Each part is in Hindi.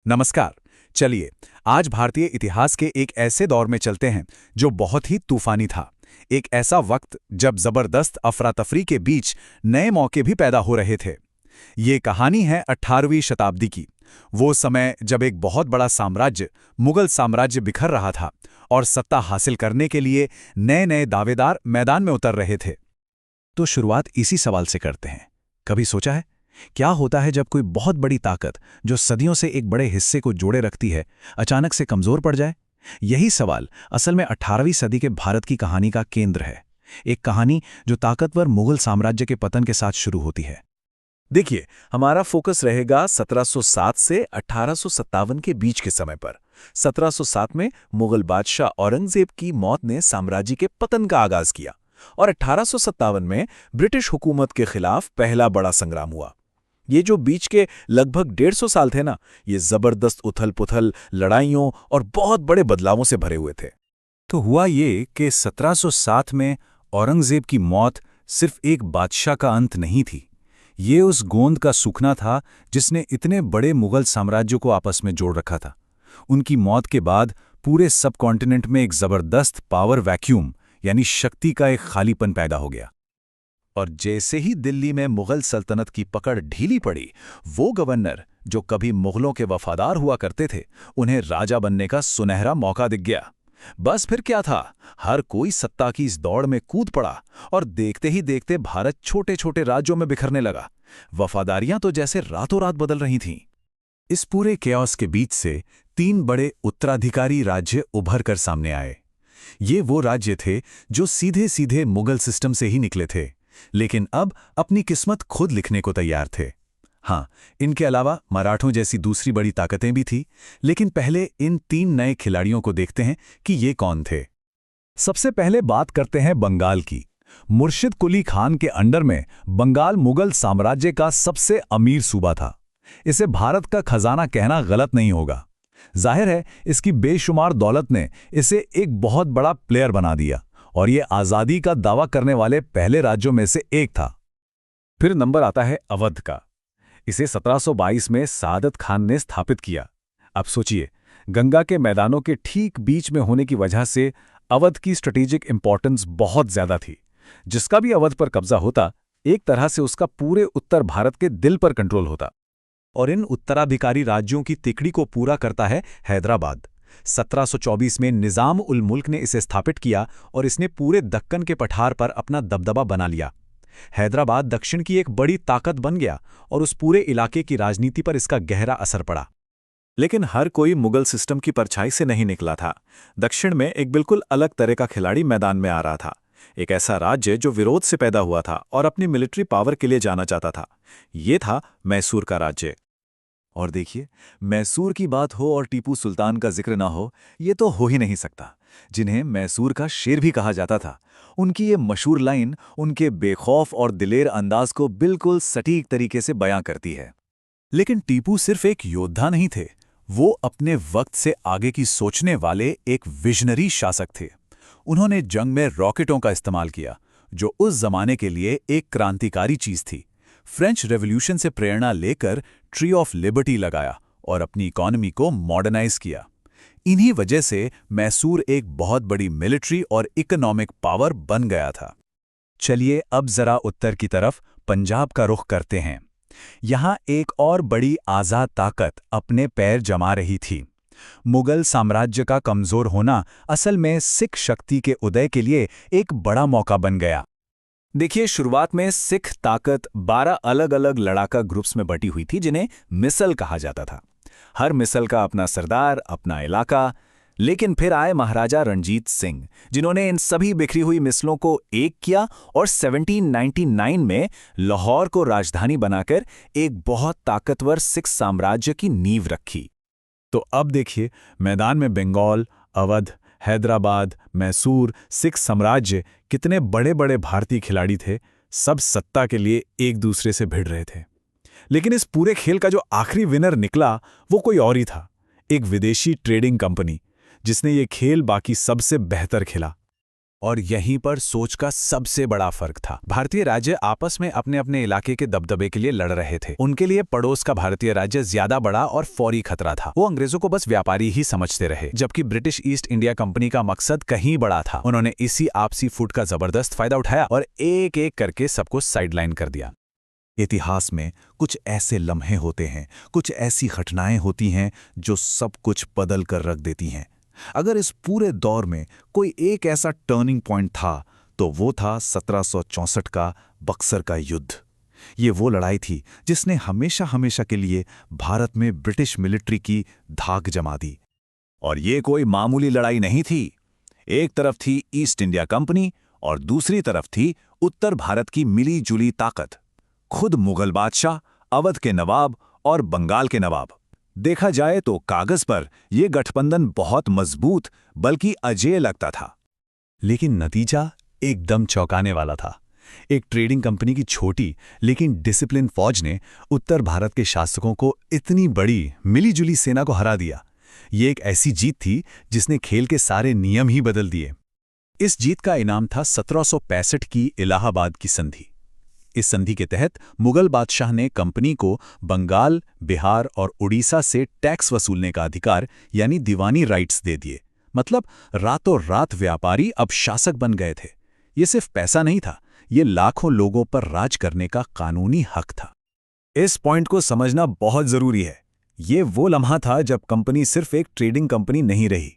नमस्कार। चलिए आज भारतीय इतिहास के एक ऐसे दौर में चलते हैं जो बहुत ही तूफानी था। एक ऐसा वक्त जब जबरदस्त अफरा तफरी के बीच नए मौके भी पैदा हो रहे थे। ये कहानी है 18वीं शताब्दी की। वो समय जब एक बहुत बड़ा साम्राज्य, मुगल साम्राज्य बिखर रहा था और सत्ता हासिल करने के लिए नए नए दावेदार मैदान में उतर रहे थे। तो शुरुआत इसी सवाल से करते हैं। कभी सोचा है क्या होता है जब कोई बहुत बड़ी ताकत जो सदियों से एक बड़े हिस्से को जोड़े रखती है अचानक से कमजोर पड़ जाए? यही सवाल असल में 18वीं सदी के भारत की कहानी का केंद्र है। एक कहानी जो ताकतवर मुगल साम्राज्य के पतन के साथ शुरू होती है। देखिए, हमारा फोकस रहेगा 1707 से 1857 के बीच के समय पर। 1707 में मुगल बादशाह औरंगजेब की मौत ने साम्राज्य के पतन का आगाज किया और 1857 में ब्रिटिश हुकूमत के खिलाफ पहला बड़ा संग्राम हुआ। ये जो बीच के लगभग 150 साल थे ना, ये जबरदस्त उथल-पुथल, लड़ाइयों और बहुत बड़े बदलावों से भरे हुए थे। तो हुआ ये कि 1707 में औरंगजेब की मौत सिर्फ एक बादशाह का अंत नहीं थी। ये उस गोंद का सूखना था जिसने इतने बड़े मुगल साम्राज्य को आपस में जोड़ रखा था। उनकी मौत के बाद पूरे सब कॉन्टिनेंट में एक जबरदस्त पावर वैक्यूम यानी शक्ति का एक खालीपन पैदा हो गया। और जैसे ही दिल्ली में मुगल सल्तनत की पकड़ ढीली पड़ी, वो गवर्नर जो कभी मुगलों के वफादार हुआ करते थे, उन्हें राजा बनने का सुनहरा मौका दिख गया। बस फिर क्या था, हर कोई सत्ता की इस दौड़ में कूद पड़ा और देखते ही देखते भारत छोटे छोटे राज्यों में बिखरने लगा। वफादारियां तो जैसे रातों रात बदल रही थीं। इस पूरे केओस के बीच से 3 बड़े उत्तराधिकारी राज्य उभर कर सामने आए। ये वो राज्य थे जो सीधे सीधे मुगल सिस्टम से ही निकले थे, लेकिन अब अपनी किस्मत खुद लिखने को तैयार थे। हाँ, इनके अलावा मराठों जैसी दूसरी बड़ी ताकतें भी थी, लेकिन पहले इन 3 नए खिलाड़ियों को देखते हैं कि ये कौन थे। सबसे पहले बात करते हैं बंगाल की। मुर्शिद कुली खान के अंडर में बंगाल मुगल साम्राज्य का सबसे अमीर सूबा था। इसे भारत का खजाना कहना गलत नहीं होगा। जाहिर है, इसकी बेशुमार दौलत ने इसे एक बहुत बड़ा प्लेयर बना दिया और ये आज़ादी का दावा करने वाले पहले राज्यों में से एक था। फिर नंबर आता है अवध का। इसे 1722 में सादत खान ने स्थापित किया। अब सोचिए, गंगा के मैदानों के ठीक बीच में होने की वजह से अवध की स्ट्रेटेजिक इंपॉर्टेंस बहुत ज्यादा थी। जिसका भी अवध पर कब्जा होता, एक तरह से उसका पूरे उत्तर भारत के दिल पर कंट्रोल होता। और इन उत्तराधिकारी राज्यों की तिकड़ी को पूरा करता है हैदराबाद। 1724 में निजाम उल मुल्क ने इसे स्थापित किया और इसने पूरे दक्कन के पठार पर अपना दबदबा बना लिया। हैदराबाद दक्षिण की एक बड़ी ताकत बन गया और उस पूरे इलाके की राजनीति पर इसका गहरा असर पड़ा। लेकिन हर कोई मुगल सिस्टम की परछाई से नहीं निकला था। दक्षिण में एक बिल्कुल अलग तरह का खिलाड़ी मैदान में आ रहा था। एक ऐसा राज्य जो विरोध से पैदा हुआ था और अपनी मिलिट्री पावर के लिए जाना चाहता था। ये था मैसूर का राज्य। और देखिए, मैसूर की बात हो और टीपू सुल्तान का जिक्र ना हो, ये तो हो ही नहीं सकता। जिन्हें मैसूर का शेर भी कहा जाता था। उनकी ये मशहूर लाइन उनके बेखौफ और दिलेर अंदाज को बिल्कुल सटीक तरीके से बयां करती है। लेकिन टीपू सिर्फ एक योद्धा नहीं थे, वो अपने वक्त से आगे की सोचने वाले एक विजनरी शासक थे। उन्होंने जंग में रॉकेटों का इस्तेमाल किया, जो उस जमाने के लिए एक क्रांतिकारी चीज थी। फ्रेंच रेवोल्यूशन से प्रेरणा लेकर ट्री ऑफ लिबर्टी लगाया और अपनी इकोनॉमी को मॉडर्नाइज किया। इन्हीं वजह से मैसूर एक बहुत बड़ी मिलिट्री और इकोनॉमिक पावर बन गया था। चलिए अब जरा उत्तर की तरफ पंजाब का रुख करते हैं। यहाँ एक और बड़ी आज़ाद ताकत अपने पैर जमा रही थी। मुगल साम्राज्य का कमजोर होना असल में सिख शक्ति के उदय के लिए एक बड़ा मौका बन गया। देखिए, शुरुआत में सिख ताकत 12 अलग अलग लड़ाका ग्रुप्स में बटी हुई थी, जिन्हें मिसल कहा जाता था। हर मिसल का अपना सरदार, अपना इलाका। लेकिन फिर आए महाराजा रणजीत सिंह, जिन्होंने इन सभी बिखरी हुई मिसलों को एक किया और 1799 में लाहौर को राजधानी बनाकर एक बहुत ताकतवर सिख साम्राज्य की नींव रखी। तो अब देखिए, मैदान में बंगाल, अवध, हैदराबाद, मैसूर, सिख साम्राज्य, कितने बड़े बड़े भारतीय खिलाड़ी थे। सब सत्ता के लिए एक दूसरे से भिड़ रहे थे। लेकिन इस पूरे खेल का जो आखिरी विनर निकला, वो कोई और ही था, एक विदेशी ट्रेडिंग कंपनी, जिसने ये खेल बाकी सबसे बेहतर खेला। और यहीं पर सोच का सबसे बड़ा फर्क था। भारतीय राज्य आपस में अपने अपने इलाके के दबदबे के लिए लड़ रहे थे। उनके लिए पड़ोस का भारतीय राज्य ज्यादा बड़ा और फौरी खतरा था। वो अंग्रेजों को बस व्यापारी ही समझते रहे, जबकि ब्रिटिश ईस्ट इंडिया कंपनी का मकसद कहीं बड़ा था। उन्होंने इसी आपसी फूट का जबरदस्त फायदा उठाया और एक एक करके सबको साइडलाइन कर दिया। इतिहास में कुछ ऐसे लम्हे होते हैं, कुछ ऐसी घटनाएं होती हैं जो सब कुछ बदल कर रख देती हैं। अगर इस पूरे दौर में कोई एक ऐसा टर्निंग पॉइंट था तो वो था 1764 का बक्सर का युद्ध। ये वो लड़ाई थी जिसने हमेशा हमेशा के लिए भारत में ब्रिटिश मिलिट्री की धाक जमा दी। और ये कोई मामूली लड़ाई नहीं थी। एक तरफ थी ईस्ट इंडिया कंपनी और दूसरी तरफ थी उत्तर भारत की मिली जुली ताकत, खुद मुगल बादशाह, अवध के नवाब और बंगाल के नवाब। देखा जाए तो कागज पर यह गठबंधन बहुत मजबूत बल्कि अजेय लगता था, लेकिन नतीजा एकदम चौंकाने वाला था। एक ट्रेडिंग कंपनी की छोटी लेकिन डिसिप्लिन फौज ने उत्तर भारत के शासकों को इतनी बड़ी मिलीजुली सेना को हरा दिया। ये एक ऐसी जीत थी जिसने खेल के सारे नियम ही बदल दिए। इस जीत का इनाम था 1765 की इलाहाबाद की संधि। इस संधि के तहत मुगल बादशाह ने कंपनी को बंगाल, बिहार और उड़ीसा से टैक्स वसूलने का अधिकार यानी दीवानी राइट्स दे दिए। मतलब रातों रात व्यापारी अब शासक बन गए थे। ये सिर्फ पैसा नहीं था, ये लाखों लोगों पर राज करने का कानूनी हक था। इस पॉइंट को समझना बहुत जरूरी है। ये वो लम्हा था जब कंपनी सिर्फ एक ट्रेडिंग कंपनी नहीं रही।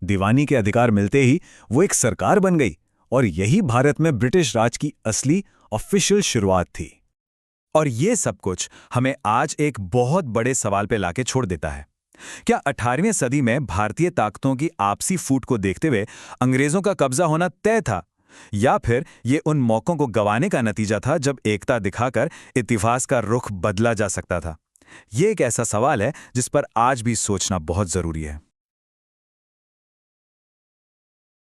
दीवानी के अधिकार मिलते ही वो एक सरकार बन गई और यही भारत में ब्रिटिश राज की असली ऑफिशियल शुरुआत थी। और ये सब कुछ हमें आज एक बहुत बड़े सवाल पे लाके छोड़ देता है। क्या 18वीं सदी में भारतीय ताकतों की आपसी फूट को देखते हुए अंग्रेजों का कब्जा होना तय था, या फिर ये उन मौकों को गंवाने का नतीजा था जब एकता दिखाकर इतिहास का रुख बदला जा सकता था? ये एक ऐसा सवाल है जिस पर आज भी सोचना बहुत जरूरी है।